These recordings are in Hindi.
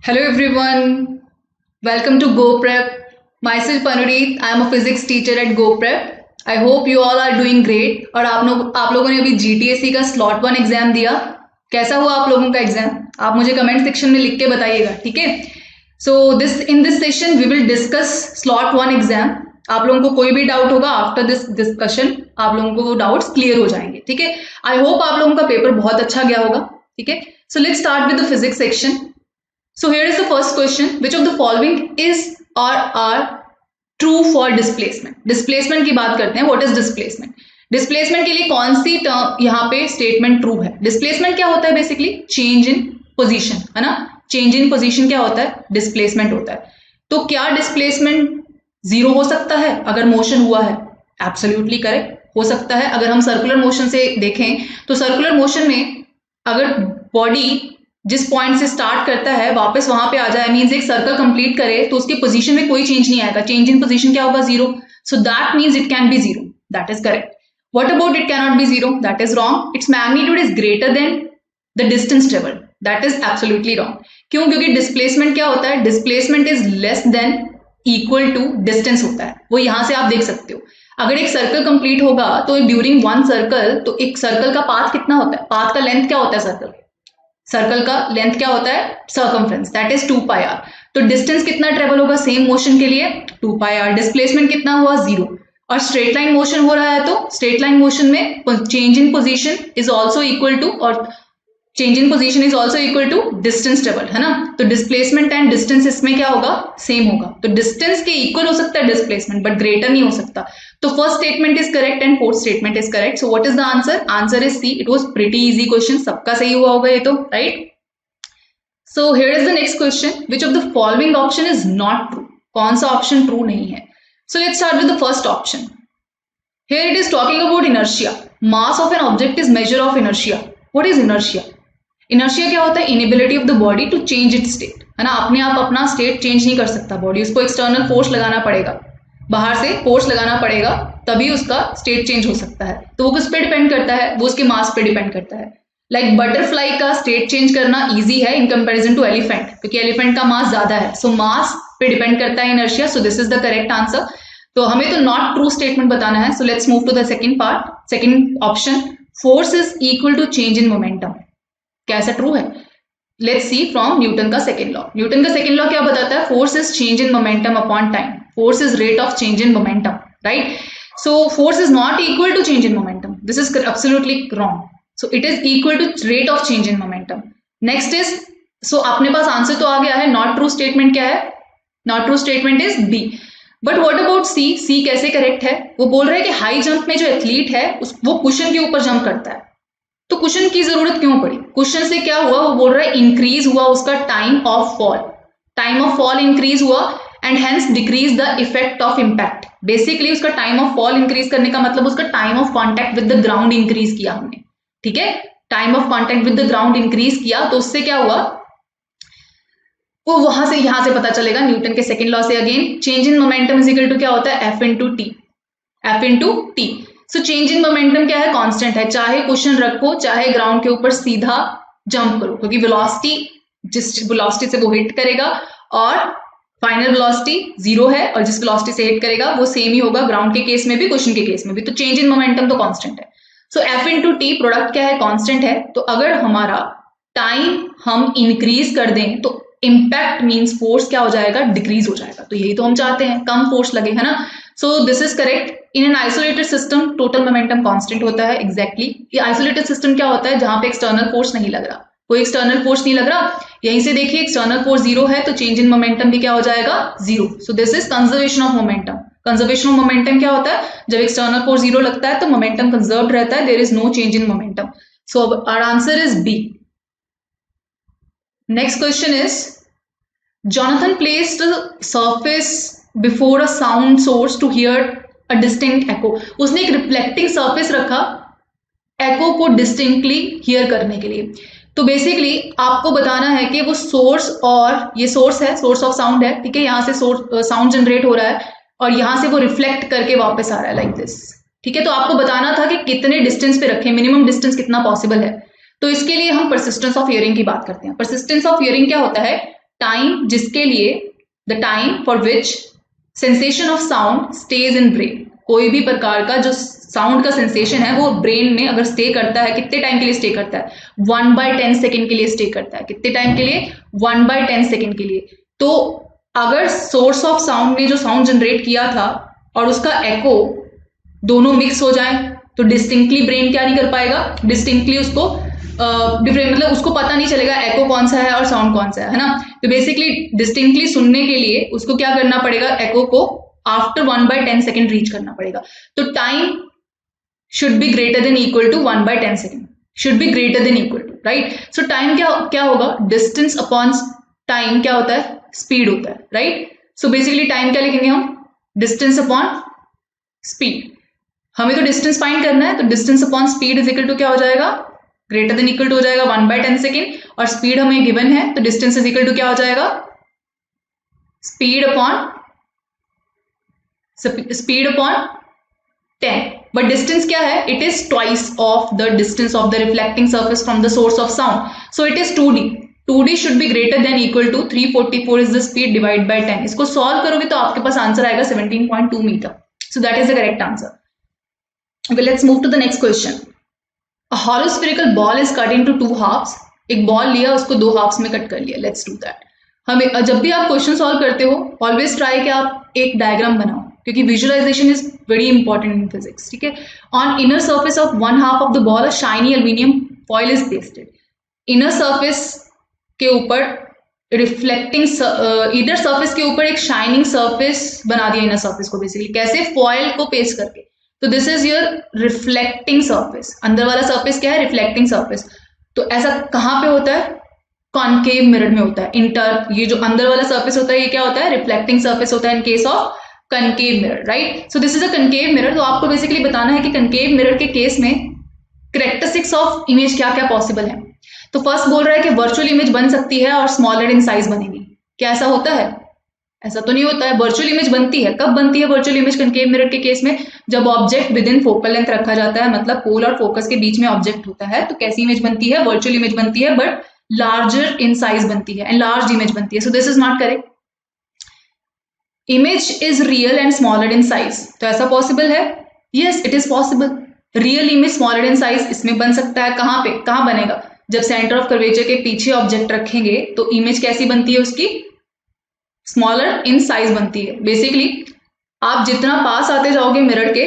Hello everyone, welcome to GoPrep. Myself Anureet, I am a physics teacher at GoPrep. I hope you all are doing great. और आप लोगों ने अभी GTSE का स्लॉट 1 एग्जाम दिया. कैसा हुआ आप लोगों का एग्जाम? आप मुझे कमेंट सेक्शन में लिख के बताइएगा, ठीक है? So in this session we will discuss slot 1 exam. आप लोगों को कोई भी डाउट होगा आफ्टर दिस डिस्कशन, आप लोगों को वो डाउट्स क्लियर हो जाएंगे, ठीक है? आई होप आप लोगों का पेपर बहुत अच्छा गया होगा, ठीक है? So let's start with the physics section. So here is the first question. Which of the following is or are true for displacement? Displacement की बात करते हैं. What is displacement? Displacement के लिए कौन सी टर्म यहाँ पे स्टेटमेंट ट्रू है? Displacement क्या होता है बेसिकली? चेंज इन पोजीशन, है ना? चेंज इन पोजीशन क्या होता है? डिस्प्लेसमेंट होता है. तो क्या डिस्प्लेसमेंट जीरो हो सकता है अगर मोशन हुआ है? एब्सोल्युटली करेक्ट, हो सकता है. अगर हम सर्कुलर मोशन से देखें तो सर्कुलर मोशन में अगर बॉडी जिस पॉइंट से स्टार्ट करता है वापस वहां पे आ जाए, मींस एक सर्कल कंप्लीट करे, तो उसकी पोजीशन में कोई चेंज नहीं आएगा. चेंज इन पोजीशन क्या होगा? Zero. So that means it can be zero. That is correct. What about it can not be zero? That is wrong. It's magnitude is greater than the distance travelled. That is absolutely wrong. क्यों? क्योंकि डिस्प्लेसमेंट क्या होता है? Displacement is less than equal to distance होता है. वो यहां से आप देख सकते हो. अगर एक सर्कल कंप्लीट होगा तो ड्यूरिंग वन सर्कल, तो एक सर्कल का पाथ कितना होता है? पाथ का लेंथ क्या होता है? सर्कल का लेंथ क्या होता है? Circumference. That is 2 pi r. तो डिस्टेंस कितना ट्रेवल होगा सेम मोशन के लिए? 2 पाई आर. डिस्प्लेसमेंट कितना हुआ? जीरो. और स्ट्रेट लाइन मोशन हो रहा है तो स्ट्रेट लाइन मोशन में change in position is also equal to, और change in position is also equal to distance travel, है ना? तो डिस्प्लेसमेंट एंड डिस्टेंस इसमें क्या होगा? सेम होगा. तो डिस्टेंस के इक्वल हो सकता है डिस्प्लेसमेंट, बट ग्रेटर नहीं हो सकता. तो first statement is correct and fourth statement is correct. So what is the answer? Answer is c. It was pretty easy question. सबका सही हुआ होगा ये तो, right? So here is the next question. Which of the following option is not true? कौन सा ऑप्शन ट्रू नहीं है? So let's start with the first option. Here it is talking about inertia. Mass of an object is measure of inertia. What is inertia? Inertia क्या होता है? Inability of the body to change its state. है ना? अपने आप अपना स्टेट चेंज नहीं कर सकता बॉडी. उसको एक्सटर्नल फोर्स लगाना पड़ेगा, बाहर से फोर्स लगाना पड़ेगा, तभी उसका स्टेट चेंज हो सकता है. तो वो किस पे डिपेंड करता है? वो उसके मास पे डिपेंड करता है. लाइक बटरफ्लाई का स्टेट चेंज करना इजी है इन कंपैरिजन टू एलिफेंट, क्योंकि एलिफेंट का मास ज्यादा है. सो मास पे डिपेंड करता है inertia. So this is the correct answer. तो हमें तो नॉट ट्रू स्टेटमेंट बताना है. So let's move to the second part. Second option, force is equal to change in momentum. कैसा ट्रू है? लेट्स सी फ्रॉम न्यूटन का सेकंड लॉ. न्यूटन का सेकंड लॉ क्या बताता है? Force is change in momentum upon time. Force is rate of change in momentum, right? So force is not equal to change in momentum. This is absolutely wrong. So it is equal to rate of change in momentum. Next is, so अपने पास आंसर तो आ गया है. नॉट ट्रू स्टेटमेंट क्या है? Not true statement is B. But what about C? C कैसे करेक्ट है? वो बोल रहा है कि हाई जंप में जो एथलीट है वो कुशन के ऊपर जंप करता है. तो कुशन की जरूरत क्यों पड़ी? कुशन से क्या हुआ? वो बोल रहा है इंक्रीज हुआ उसका time of fall. Time of fall increase हुआ and hence decrease the effect of impact. Basically उसका टाइम ऑफ फॉल इंक्रीज करने का मतलब उसका time of contact with the ground increase किया हमने, ठीक है? Time of contact with the ground increase किया, तो उससे क्या हुआ? वो वहां से यहां से पता चलेगा न्यूटन के सेकंड लॉ से. Again change in momentum is equal to क्या होता है? F into T. F into T. So change in momentum क्या है? कांस्टेंट है. चाहे क्वेश्चन रखो, चाहे ग्राउंड के ऊपर सीधा जंप करो, क्योंकि वेलोसिटी जिस वेलोसिटी से वो हिट करेगा और फाइनल वेलोसिटी जीरो है, और जिस वेलोसिटी से हिट करेगा वो सेम ही होगा ग्राउंड के केस में भी, क्वेश्चन के केस में भी. तो चेंज इन मोमेंटम तो कांस्टेंट है. सो एफ इंटू टी प्रोडक्ट क्या है? कांस्टेंट है. तो अगर हमारा टाइम हम इंक्रीज कर दें तो इम्पैक्ट मींस फोर्स क्या हो जाएगा? डिक्रीज हो जाएगा. तो यही तो हम चाहते हैं, कम फोर्स लगे, है ना? सो this is correct. In an isolated system total momentum constant होता है. एग्जैक्टली. ये आइसोलेटेड सिस्टम क्या होता है? जहां पे एक्सटर्नल फोर्स नहीं लग रहा, कोई एक्सटर्नल फोर्स नहीं लग रहा. यहीं से देखिए एक्सटर्नल फोर्स जीरो है, तो चेंज इन मोमेंटम भी क्या हो जाएगा? Zero. So this is conservation of momentum. Conservation of momentum क्या होता है? जब एक्सटर्नल फोर्स जीरो लगता है तो मोमेंटम कंजर्व रहता है. There is no change in momentum. So our answer is B. Next question is, Jonathan placed a surface before a sound source to hear a distinct echo. उसने एक रिफ्लेक्टिंग सरफेस रखा एको को डिस्टिंक्टली हियर करने के लिए. तो बेसिकली आपको बताना है कि वो सोर्स, और ये सोर्स है, सोर्स ऑफ साउंड है, ठीक है? यहाँ से साउंड जनरेट हो रहा है और यहाँ से वो रिफ्लेक्ट करके वापस आ रहा है, लाइक दिस, ठीक है? तो आपको बताना था कि कितने डिस्टेंस पे रखें, मिनिमम डिस्टेंस कितना पॉसिबल है. तो इसके लिए हम परसिस्टेंस ऑफ हियरिंग की बात करते हैं. परसिस्टेंस ऑफ हियरिंग क्या होता है? टाइम जिसके लिए, the time for which sensation of sound stage in brain, कोई भी प्रकार का जो साउंड का सेंसेशन है वो ब्रेन में अगर स्टे करता है, कितने टाइम के लिए स्टे करता है, 1/10 सेकेंड के लिए स्टे करता है। कितने टाइम के लिए? 1/10 सेकेंड के लिए। तो अगर सोर्स ऑफ साउंड ने जो साउंड जनरेट किया था और उसका एको दोनों मिक्स हो जाए तो डिस्टिंक्टली ब्रेन क्या नहीं कर पाएगा, डिस्टिंक्टली उसको डिफरेंट, मतलब उसको पता नहीं चलेगा एको कौन सा है और साउंड कौन सा है ना। तो बेसिकली डिस्टिंक्टली सुनने के लिए उसको क्या करना पड़ेगा, एको को आफ्टर 1/10 सेकेंड रीच करना पड़ेगा। तो time should be greater than equal to 1/10 second, should be greater than equal to, right? So time क्या होगा, distance upon time क्या होता है, speed होता है, right? So basically time क्या लिखेंगे हम, distance upon speed। हमें तो distance find करना है, तो distance upon speed is equal to क्या हो जाएगा, greater than equal to हो जाएगा 1/10 second, और speed हमें given है तो distance is equal to क्या हो जाएगा, speed upon 10। बट डिस्टेंस क्या है, it is twice of the distance of the reflecting surface from the source of sound, so it is 2d। 2d should be greater than equal to 344 is the speed divide by 10। इसको सॉल्व करोगे तो आपके पास आंसर आएगा 17.2 metre. So that is the correct answer. Okay, let's move to the next question. A hollow spherical ball is cut into 2 halves. एक बॉल लिया, उसको 2 हाफ्स में कट कर लिया। Let's do that. हमें जब भी आप क्वेश्चन सॉल्व करते हो ऑलवेज ट्राई कि आप एक डायग्राम बनाओ, क्योंकि visualisation is very important in physics, ठीक है। On inner surface of 1 half of the ball a shiny aluminium foil is pasted. Inner surface के ऊपर रिफ्लेक्टिंग इधर सर्फेस के ऊपर एक शाइनिंग सर्फेस बना दिया इनर सर्फेस को, बेसिकली कैसे, फॉइल को पेस्ट करके। तो this is your reflecting surface. अंदर वाला सर्फेस क्या है, रिफ्लेक्टिंग सर्फेस। तो ऐसा कहाँ पे होता है, कॉनकेव मिरर में होता है। ये जो अंदर वाला सर्फेस होता है ये क्या होता है, रिफ्लेक्टिंग सर्फेस होता है in case of concave mirror, right. So this is a concave mirror. तो आपको बेसिकली बताना है कि कनकेव मिरर के केस में कैरेक्टरिस्टिक्स ऑफ इमेज क्या क्या पॉसिबल है। तो फर्स्ट बोल रहा है कि वर्चुअल इमेज बन सकती है और स्मॉलर इन साइज बनेगी। क्या ऐसा होता है? ऐसा तो नहीं होता है। वर्चुअल इमेज बनती है, कब बनती है वर्चुअल इमेज कनकेव मिरर के केस में, जब object with in focal length रखा जाता है, मतलब पोल और फोकस के बीच में ऑब्जेक्ट होता है। तो कैसी इमेज बनती है, वर्चुअल इमेज बनती है, बट लार्जर इन साइज बनती है, एंड लार्ज इमेज बनती है। सो this is not correct. Image is real and smaller in size, तो ऐसा पॉसिबल है? Yes, it is possible. Real image smaller in size इसमें बन सकता है। कहाँ पे, कहाँ बनेगा, जब सेंटर ऑफ कर्वेचर के पीछे ऑब्जेक्ट रखेंगे तो इमेज कैसी बनती है उसकी, स्मॉलर इन साइज बनती है। बेसिकली आप जितना पास आते जाओगे मिरर के,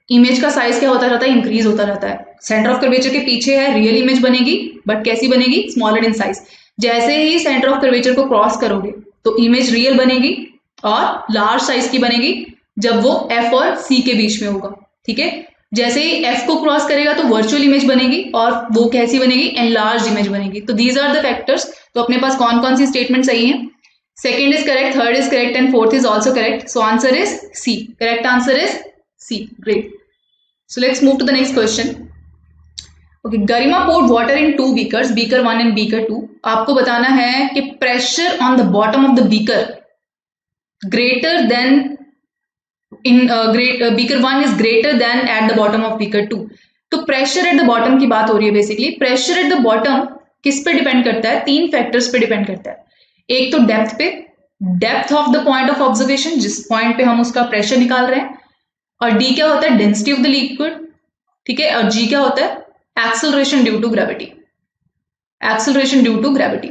इमेज का साइज क्या होता जाता है, इंक्रीज होता जाता है। सेंटर ऑफ कर्वेचर के पीछे है, रियल इमेज बनेगी, बट कैसी बनेगी, स्मॉलर इन साइज। जैसे ही सेंटर ऑफ कर्वेचर को क्रॉस करोगे तो इमेज रियल बनेगी और लार्ज साइज की बनेगी जब वो एफ और सी के बीच में होगा, ठीक है। जैसे ही एफ को क्रॉस करेगा तो वर्चुअल इमेज बनेगी और वो कैसी बनेगी, एनलार्ज इमेज बनेगी। तो दीज आर द फैक्टर्स। तो अपने पास कौन कौन सी स्टेटमेंट सही है, second is correct, third is correct and fourth is also correct. So answer is C, correct answer is C. Great. So let's move to the next question. Okay, Garima poured water in 2 beakers, beaker 1 and beaker 2। आपको बताना है कि pressure on the bottom of the beaker greater than in beaker 1 is greater than at the bottom of beaker 2। तो प्रेशर एट द बॉटम की बात हो रही है। Basically pressure at the bottom किस पे डिपेंड करता है, 3 फैक्टर्स पे डिपेंड करता है। एक तो डेप्थ पे, depth of the point of observation, जिस पॉइंट पे हम उसका प्रेशर निकाल रहे हैं, और डी क्या होता है, डेंसिटी ऑफ द लिक्विड, ठीक है, और जी क्या होता है, acceleration due to gravity, acceleration due to gravity.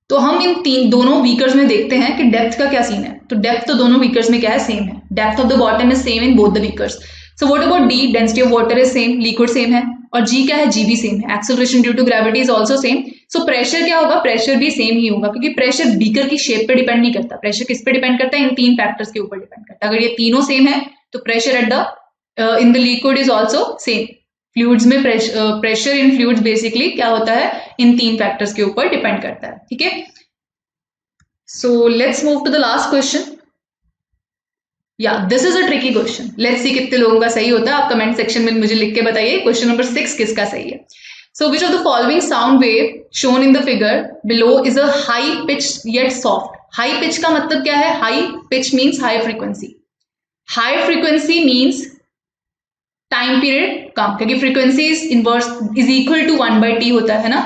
तो हम इन दोनों बीकर्स में देखते हैं कि डेप्थ का क्या सीन है। तो डेप्थ तो दोनों बीकर्स में क्या है, सेम है। Depth of the bottom is same in both the beakers. So what about D, density of water is same, liquid same है, और जी क्या है, जी भी सेम है, acceleration due to gravity is also same. So pressure क्या होगा, प्रेशर भी सेम ही होगा, क्योंकि प्रेशर बीकर की शेप पे डिपेंड नहीं करता। प्रेशर किस पे डिपेंड करता है, इन 3 फैक्टर्स के ऊपर डिपेंड करता है। अगर ये तीनों सेम है तो pressure at the in the liquid is also same. Fluids में प्रेशर इन फ्लूइड्स बेसिकली क्या होता है, इन 3 फैक्टर्स के ऊपर डिपेंड करता है, ठीक है। So let's move to the last question. Yeah, this is a tricky question. Let's see कितने लोगों का सही होता है। आप कमेंट सेक्शन में मुझे लिख के बताइए क्वेश्चन नंबर 6 किसका सही है। So which of the following sound wave shown in the figure below is a high pitch yet soft? High pitch का मतलब क्या है, high pitch means high frequency. High frequency means time period कम, क्योंकि frequency is inverse is equal to 1/t होता है ना।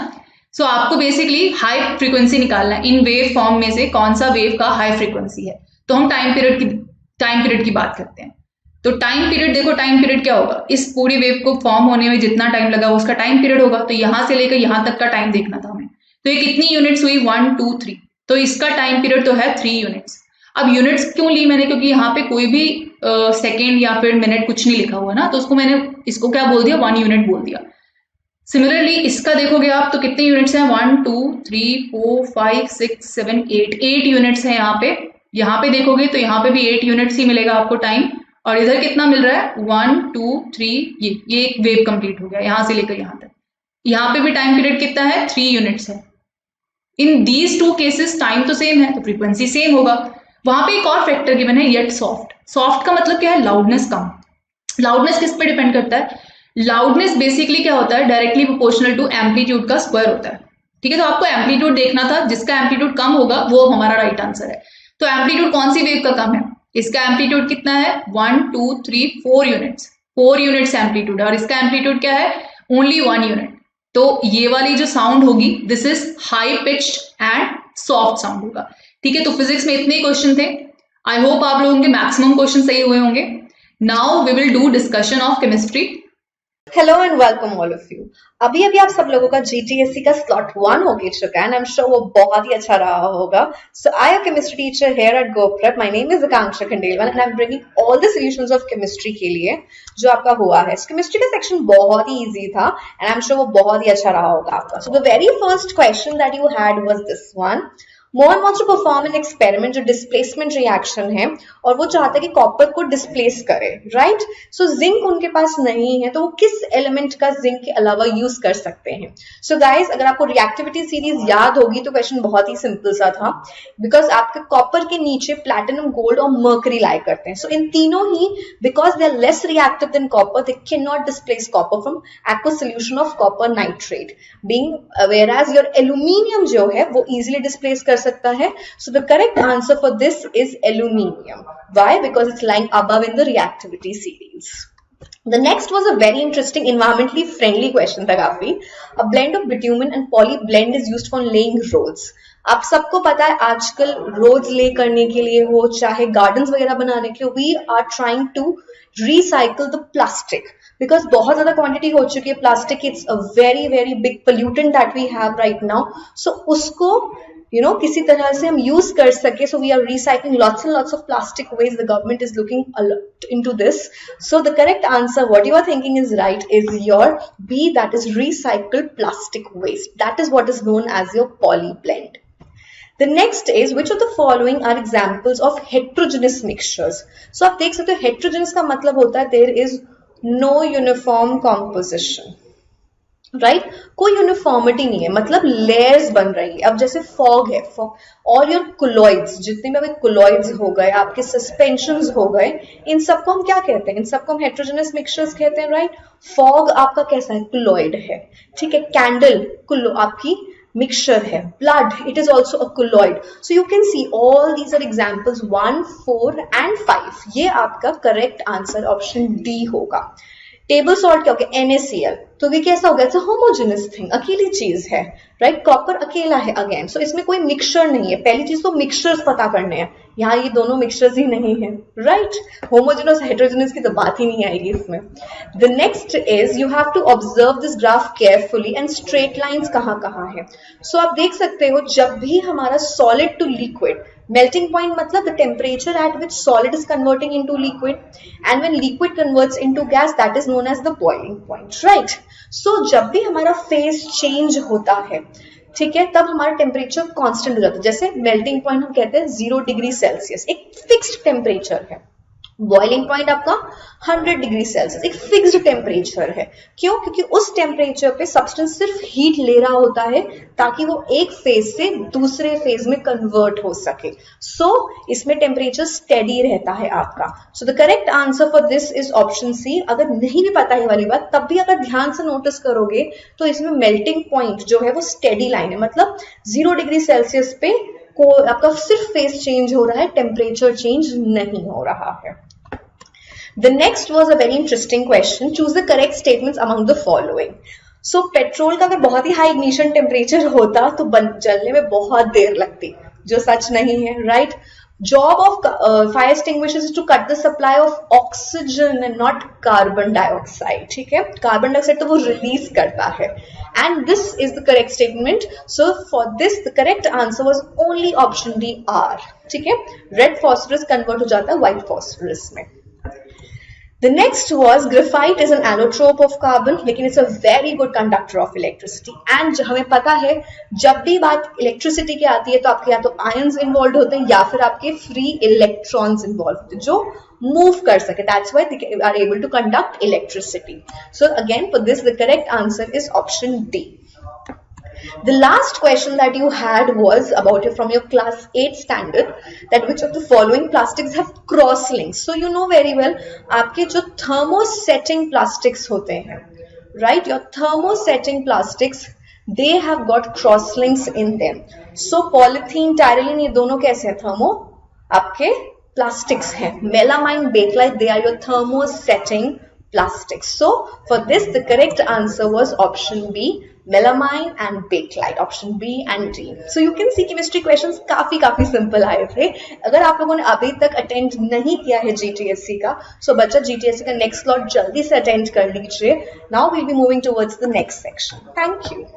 सो आपको बेसिकली हाई फ्रीक्वेंसी निकालना है, इन वेव फॉर्म में से कौन सा वेव का हाई फ्रीक्वेंसी है। तो हम टाइम पीरियड की बात करते हैं। तो टाइम पीरियड देखो, टाइम पीरियड क्या होगा, इस पूरी वेव को फॉर्म होने में जितना टाइम लगा वो उसका टाइम पीरियड होगा। तो यहां से लेकर यहां तक का टाइम देखना था हमें। तो ये कितनी यूनिट्स हुई, 1 2 3, तो इसका टाइम पीरियड तो है 3 यूनिट्स। अब यूनिट्स क्यों ली मैंने, क्योंकि यहाँ पे कोई भी सेकेंड या फिर मिनट कुछ नहीं लिखा हुआ ना, तो उसको मैंने इसको क्या बोल दिया, 1 यूनिट बोल दिया। सिमिलरली इसका देखोगे आप तो कितने यूनिट्स हैं, 1 2 3 4 5 6 7 8 यूनिट्स हैं यहाँ पे देखोगे तो यहाँ पे भी 8 यूनिट्स ही मिलेगा आपको टाइम। और इधर कितना मिल रहा है, 1 2 3, ये एक वेव कंप्लीट हो गया यहां से लेकर यहां तक। यहाँ पे भी टाइम पीरियड कितना है, 3 यूनिट्स है। In these two cases time तो सेम है तो फ्रीक्वेंसी सेम होगा। वहां पे एक और फैक्टर गिवन है, येट सॉफ्ट। सॉफ्ट का मतलब क्या है, लाउडनेस कम। लाउडनेस किस पे डिपेंड करता है, लाउडनेस बेसिकली क्या होता है, डायरेक्टली प्रोपोर्शनल टू एम्पलीट्यूड का स्क्वायर होता है। ठीक है, तो आपको एम्पलीट्यूड देखना था, जिसका एम्पलीट्यूड कम होगा वो हमारा राइट आंसर है। तो एम्पलीट्यूड कौन सी वेव का कम है, इसका एम्पलीट्यूड कितना है, 1 2 3 4 यूनिट्स, 4 यूनिट्स एम्पलीट्यूड है। और इसका एम्पलीट्यूड क्या है, ओनली 1 यूनिट। तो ये वाली जो साउंड होगी this is high pitched and soft sound होगा। ठीक है, तो फिजिक्स में इतने क्वेश्चन थे। आई होप आप लोगों के मैक्सिमम क्वेश्चन सही हुए होंगे। Now we will do discussion of chemistry. Hello and welcome all of you. अभी अभी आप सब लोगों का जीटीएससी का स्लॉट 1 हो चुका है एंड आई एम श्योर वो बहुत ही अच्छा रहा होगा। So I am chemistry teacher here at GoPrep। My name is Akanksha Khandelwal and I am bringing all the solutions of chemistry के लिए जो आपका हुआ है। केमिस्ट्री का सेक्शन बहुत ही इजी था एंड आई एम श्योर वो बहुत ही अच्छा रहा होगा आपका। So the very first question that you had was this one. Mohan wants to perform an experiment जो डिस्प्लेसमेंट रिएक्शन है और वो चाहता है कि कॉपर को डिस्प्लेस करे, राइट। सो जिंक उनके पास नहीं है तो वो किस एलिमेंट का जिंक के अलावा यूज कर सकते हैं। सो गाइस अगर आपको रिएक्टिविटी सीरीज याद होगी तो क्वेश्चन बहुत ही सिंपल सा था, बिकॉज आपके कॉपर के नीचे प्लैटिनम, गोल्ड और मर्करी लाई करते हैं। सो इन तीनों ही because they are less reactive than copper they can not displace copper from aqueous solution of copper nitrate being whereas your aluminium जो है वो easily displace कर सकता है। So the correct answer for this is aluminium. Why? Because it's lying above in the reactivity series. The next was a very interesting environmentally friendly question था काफी। A blend of bitumen and poly blend is used for laying roads. आप सबको पता है आजकल रोड्स ले करने के लिए हो चाहे गार्डन्स वगैरह बनाने के लिए we are trying to recycle the plastic because बहुत ज्यादा क्वांटिटी हो चुकी है plastic. It's a very very big pollutant that we have right now. So उसको किसी तरह से हम यूज कर सके। So we are recycling lots and lots of plastic waste. The government is looking into this. So the correct answer what you are thinking is right is your B, that is recycled plastic waste. That is what is known as your poly blend. The next is which of the following are examples of heterogeneous mixtures? So आप देख सकते हो heterogeneous का मतलब होता है there is no uniform composition, right? कोई यूनिफॉर्मिटी नहीं है, मतलब लेयर्स बन रही है। अब जैसे फॉग है, और योर कोलॉइड्स, जितने भी कोलॉइड्स हो गए, आपके सस्पेंशंस हो गए, इन सबको हम क्या कहते हैं? इन सबको हम हेटेरोजेनस मिक्सचर्स कहते हैं, राइट? फॉग आपका कैसा है? कोलॉइड है, ठीक है। कैंडल आपकी mixture है। blood it is also a colloid. So you can see all these are examples 1 4 and 5. ये आपका correct answer option D होगा। टेबल सॉल्ट क्या हो गया? NaCl। तो ये कैसा हो गया? इट्स होमोजेनस थिंग, अकेली चीज है, राइट? कॉपर अकेला है अगेन। सो इसमें कोई मिक्सचर नहीं है। पहली चीज तो मिक्सचर्स पता करने हैं, यहाँ ये दोनों मिक्सचर्स ही नहीं है, राइट? होमोजेनस हेटेरोजेनस की तो बात ही नहीं आएगी इसमें। The next is you have to observe this graph carefully and straight lines कहाँ कहाँ है। सो आप देख सकते हो जब भी हमारा solid to liquid, melting point मतलब the temperature at which solid is converting into liquid, and when liquid converts into gas that is known as the boiling point, right? So जब भी हमारा phase change होता है, ठीक है, तब हमारा टेम्परेचर कांस्टेंट हो जाता है। जैसे मेल्टिंग पॉइंट हम कहते हैं 0 डिग्री सेल्सियस, एक फिक्स्ड टेम्परेचर है। बॉइलिंग पॉइंट आपका 100 डिग्री सेल्सियस, एक फिक्स्ड टेम्परेचर है। क्यों? क्योंकि उस टेम्परेचर पे सब्सटेंस सिर्फ हीट ले रहा होता है ताकि वो एक फेज से दूसरे फेज में कन्वर्ट हो सके। सो इसमें टेम्परेचर स्टेडी रहता है आपका। So the correct answer for this is option C. अगर नहीं भी पता है वाली बात, तब भी अगर ध्यान से नोटिस करोगे तो इसमें मेल्टिंग पॉइंट जो है वो स्टेडी लाइन है, मतलब 0 डिग्री सेल्सियस पे को आपका सिर्फ फेज चेंज हो रहा है, टेम्परेचर चेंज नहीं हो रहा है। The next was a very interesting question. Choose the correct statements among the following. So petrol का अगर बहुत ही हाई इग्निशन टेम्परेचर होता तो जलने में बहुत देर लगती, जो सच नहीं है, right? Job of fire extinguishers is to cut the supply of oxygen and not carbon dioxide. ठीक है, कार्बन डाइऑक्साइड तो वो रिलीज करता है, and this is the correct statement. So for this the correct answer was only option D, R. ठीक है, रेड phosphorus convert हो जाता है white phosphorus में. The next was graphite is an allotrope of carbon, लेकिन it's a very good conductor of electricity. And हमें पता है जब भी बात इलेक्ट्रिसिटी की आती है तो आपके या तो आयंस इन्वॉल्व होते हैं या फिर आपके फ्री इलेक्ट्रॉन्स इन्वॉल्व होते हैं जो मूव कर सके. That's why they are able to conduct electricity. So again for this the correct answer is option D. The last question that you had was about from your class 8 standard, that which of the following plastics have cross links. So you know very well आपके जो thermosetting plastics होते हैं, right? Your thermosetting plastics, they have got cross links in them. So polythene, styrene, ये दोनों कैसे हैं? थर्मो आपके plastics हैं. Melamine, bakelite, they are your thermosetting plastics. So for this the correct answer was option B, melamine and bakelite. Option B and D. So you can see chemistry questions काफी simple आए थे. अगर आप लोगों ने अभी तक अटेंड नहीं किया है GTSC का, so बच्चा GTSC का नेक्स्ट स्लॉट जल्दी से अटेंड कर लीजिए. Now we'll be moving towards the next section. Thank you.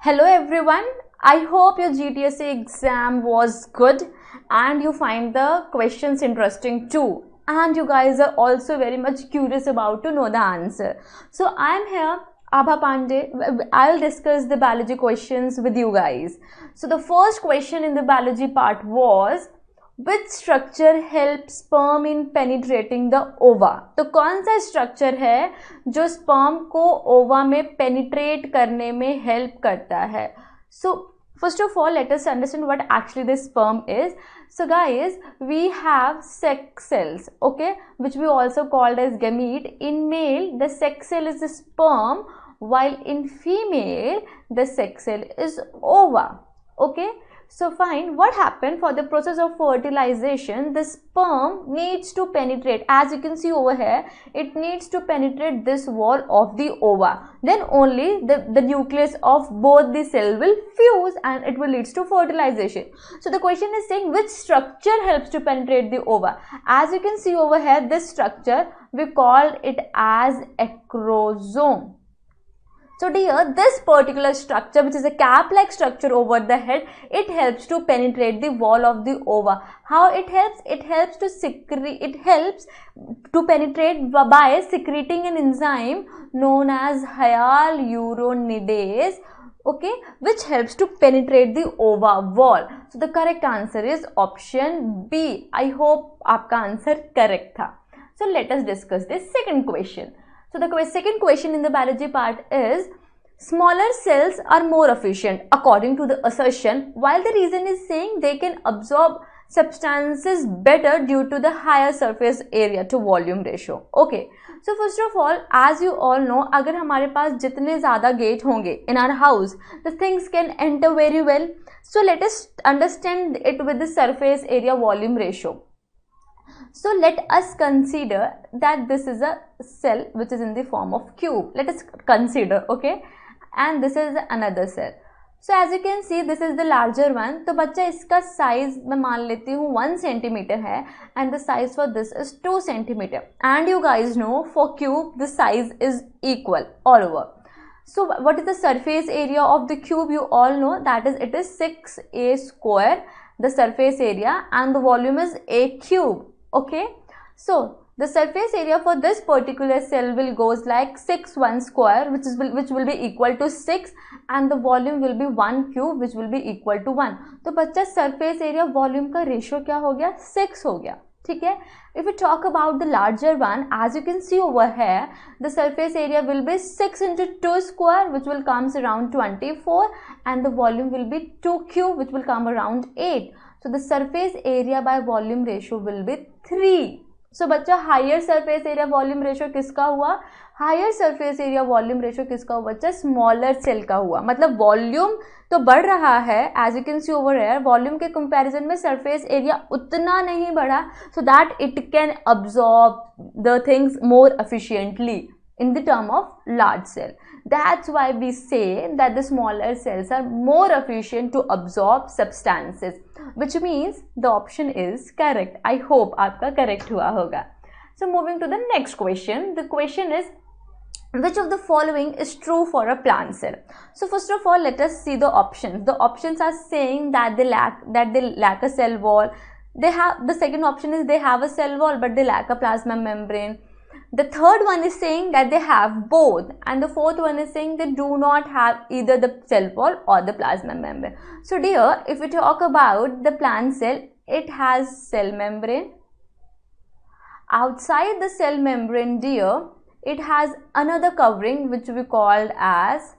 Hello everyone. I hope your GTSC exam was good and you find the questions interesting too. And you guys are also very much curious about to know the answer. So I am here, Abha Pandey. I'll discuss the biology questions with you guys. So the first question in the biology part was, which structure helps sperm in penetrating the ova? तो कौन सा स्ट्रक्चर है जो स्पर्म को ओवा में पेनिट्रेट करने में हेल्प करता है? So first of all, let us understand what actually this sperm is. So guys, we have sex cells, okay, which we also called as gamete. In male, the sex cell is the sperm, while in female, the sex cell is ova, okay. So fine, what happened for the process of fertilization? The sperm needs to penetrate, as you can see over here, it needs to penetrate this wall of the ova. Then only the nucleus of both the cell will fuse and it will lead to fertilization. So the question is saying which structure helps to penetrate the ova. As you can see over here, this structure, we call it as acrosome. So dear, this particular structure, which is a cap-like structure over the head, it helps to penetrate the wall of the ova. How it helps? It helps to secrete. It helps to penetrate by secreting an enzyme known as hyaluronidase, okay, which helps to penetrate the ova wall. So the correct answer is option B. I hope आपका answer correct था. So let us discuss the second question. So the second question in the biology part is, smaller cells are more efficient according to the assertion, while the reason is saying they can absorb substances better due to the higher surface area to volume ratio. Okay. So first of all, as you all know, अगर हमारे पास जितने ज़्यादा gate होंगे in our house, the things can enter very well. So let us understand it with the surface area volume ratio. So let us consider that this is a cell which is in the form of cube. Let us consider, okay, and this is another cell. So as you can see, this is the larger one. तो बच्चा इसका size मैं मान लेती हूँ 1 centimeter है, and the size for this is 2 centimeter. And you guys know for cube the size is equal all over. So what is the surface area of the cube? You all know that is it is 6a square, the surface area, and the volume is a cube. Okay, so the surface area for this particular cell will goes like 6 1 square, which will be equal to 6, and the volume will be 1 cube, which will be equal to 1. तो बच्चा surface area volume का ratio क्या हो गया? 6 हो गया. ठीक है. If we talk about the larger one, as you can see over here, the surface area will be 6 into 2 square, which will comes around 24, and the volume will be 2 cube, which will come around 8. So the surface area by volume ratio will be 3. So बच्चा higher surface area volume ratio किसका हुआ? Higher surface area volume ratio किसका हुआ बच्चा? स्मॉलर सेल का हुआ. मतलब वॉल्यूम तो बढ़ रहा है, as you can see over here, volume के कंपैरिजन में सरफेस एरिया उतना नहीं बढ़ा, so that it can absorb the things more efficiently in the term of large cell. That's why we say that the smaller cells are more efficient to absorb substances, which means the option is correct. I hope आपका correct हुआ होगा. So moving to the next question. The question is, which of the following is true for a plant cell? So first of all, let us see the options. The options are saying that they lack a cell wall. The second option is they have a cell wall but they lack a plasma membrane. The third one is saying that they have both, and the fourth one is saying they do not have either the cell wall or the plasma membrane. So dear, if we talk about the plant cell, it has cell membrane. Outside the cell membrane, dear, it has another covering which we called as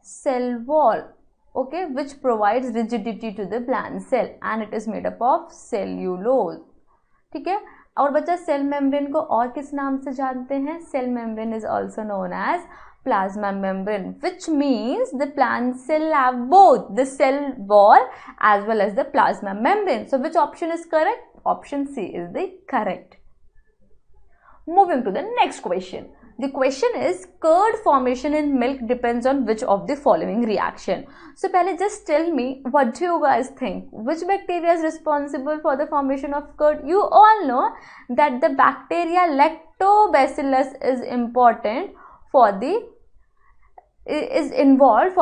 cell wall, okay, which provides rigidity to the plant cell, and it is made up of cellulose. ठीक है. और बच्चा सेल मेम्ब्रेन को और किस नाम से जानते हैं? Cell membrane is also known as plasma membrane, which means the plant cell have both the cell wall as well as the plasma membrane. So which option is correct? Option C is the correct. Moving to the next question. The question is, curd formation in milk depends on which of the following reaction? So पहले just tell me, what do you guys think? Which bacteria is responsible for the formation of curd? You all know that the bacteria Lactobacillus is involved for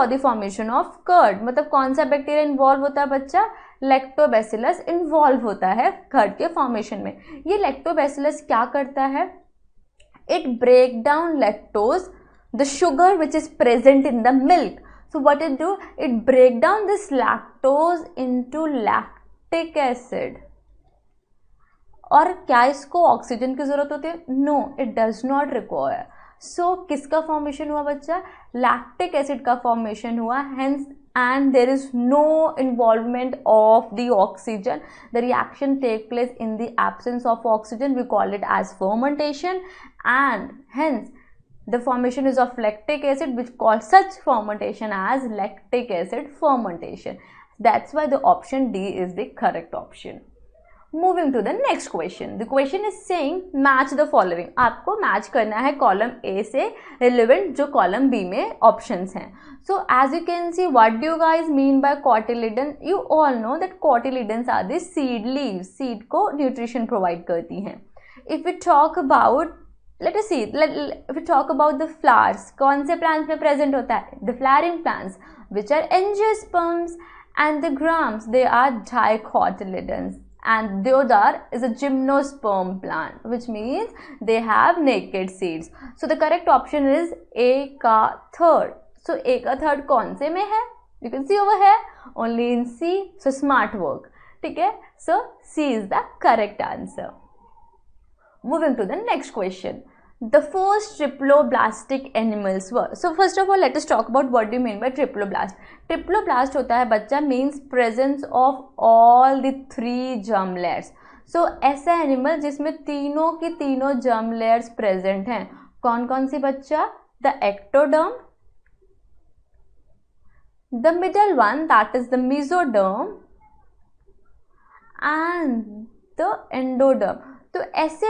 the formation of curd. मतलब कौन सा बैक्टीरिया इन्वॉल्व होता है बच्चा? लैक्टोबैसिलस इन्वॉल्व होता है कर्ड के फॉर्मेशन में. ये लैक्टोबैसिलस क्या करता है? It break down lactose, the sugar which is present in the milk. So what it do? It break down this lactose into lactic acid. और क्या इसको ऑक्सीजन की जरूरत होती है? No, it does not require. So किसका फॉर्मेशन हुआ बच्चा? लैक्टिक एसिड का फॉर्मेशन हुआ. Hence and there is no involvement of the oxygen. The reaction take place in the absence of oxygen. We call it as fermentation, and hence the formation is of lactic acid, which call such fermentation as lactic acid fermentation. That's why the option D is the correct option. Moving to the next question. The question is saying match the following. आपको मैच करना है कॉलम A से relevant जो कॉलम B में options हैं. So as you can see, what do you guys mean by cotyledon? You all know that cotyledons are the seed leaves. Seed को nutrition provide करती हैं. If we talk about, let us see, if we talk about the flowers, कौन से plants में present होता है? The flowering plants, which are angiosperms, and the grams, they are dicotyledons. And deodar is a gymnosperm plant, which means they have naked seeds. So the correct option is A का third. So A का third कौन से में है? You can see over here, only in C. So smart work. ठीक है? So C is the correct answer. Moving to the next question. The first triploblastic animals were. So first of all, let us talk about what do you mean by triploblast. Triploblast होता है बच्चा means presence of all the 3 germ layers. So ऐसा एनिमल जिसमें तीनों की तीनों germ layers present हैं. कौन कौन सी बच्चा? The ectoderm, the middle one, that is the mesoderm, and the endoderm. तो ऐसे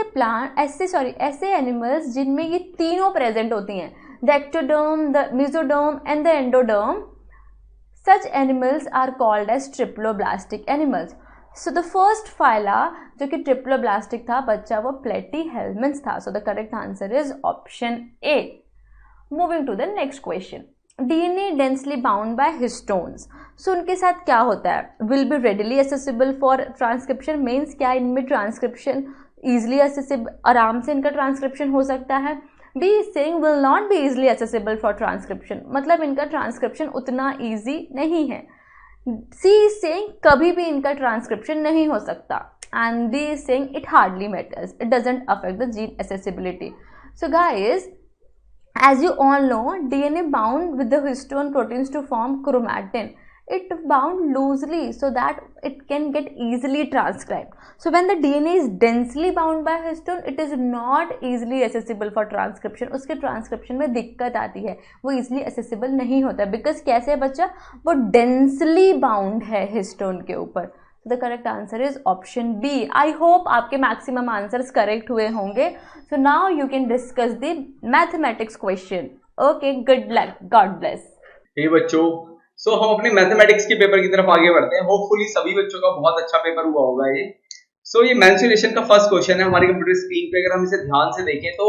एनिमल्स जिनमें ये तीनों प्रेजेंट होती हैं, the ectoderm, the mesoderm and the endoderm, such animals are called as triploblastic animals. So the first phyla जो कि ट्रिप्लोब्लास्टिक था बच्चा, वो प्लेटीहेल्मिन्थ्स था. So the correct answer is option A. Moving to the next question. DNA densely bound by histones. सो उनके साथ क्या होता है? Will be readily accessible for transcription. Means क्या इनमें ट्रांसक्रिप्शन ईजिली एसेसिबल, आराम से इनका ट्रांसक्रिप्शन हो सकता है. Be saying will not be easily accessible for transcription, मतलब इनका ट्रांसक्रिप्शन उतना ईजी नहीं है. सी सेइंग कभी भी इनका ट्रांसक्रिप्शन नहीं हो सकता. And D saying it hardly matters, it doesn't affect the gene accessibility. So guys, as you all know, DNA bound with the histone proteins to form chromatin. It bound loosely so that it can get easily transcribed. So when the DNA is densely bound by histone, it is not easily accessible for transcription. उसके transcription में दिक्कत आती है, वो easily accessible नहीं होता. Because कैसे है बच्चा? वो densely bound है histone के ऊपर. The correct answer is option B. I hope आपके maximum answers correct हुए होंगे. So now you can discuss the mathematics question. Okay, good luck, God bless. हे बच्चों, हम अपने मैथमेटिक्स के पेपर की तरफ आगे बढ़ते हैं। होपफुली सभी बच्चों का बहुत अच्छा पेपर हुआ होगा ये। ये मेंसुरेशन का फर्स्ट क्वेश्चन है हमारी कंप्यूटर स्क्रीन पे। अगर हम इसे ध्यान से देखें तो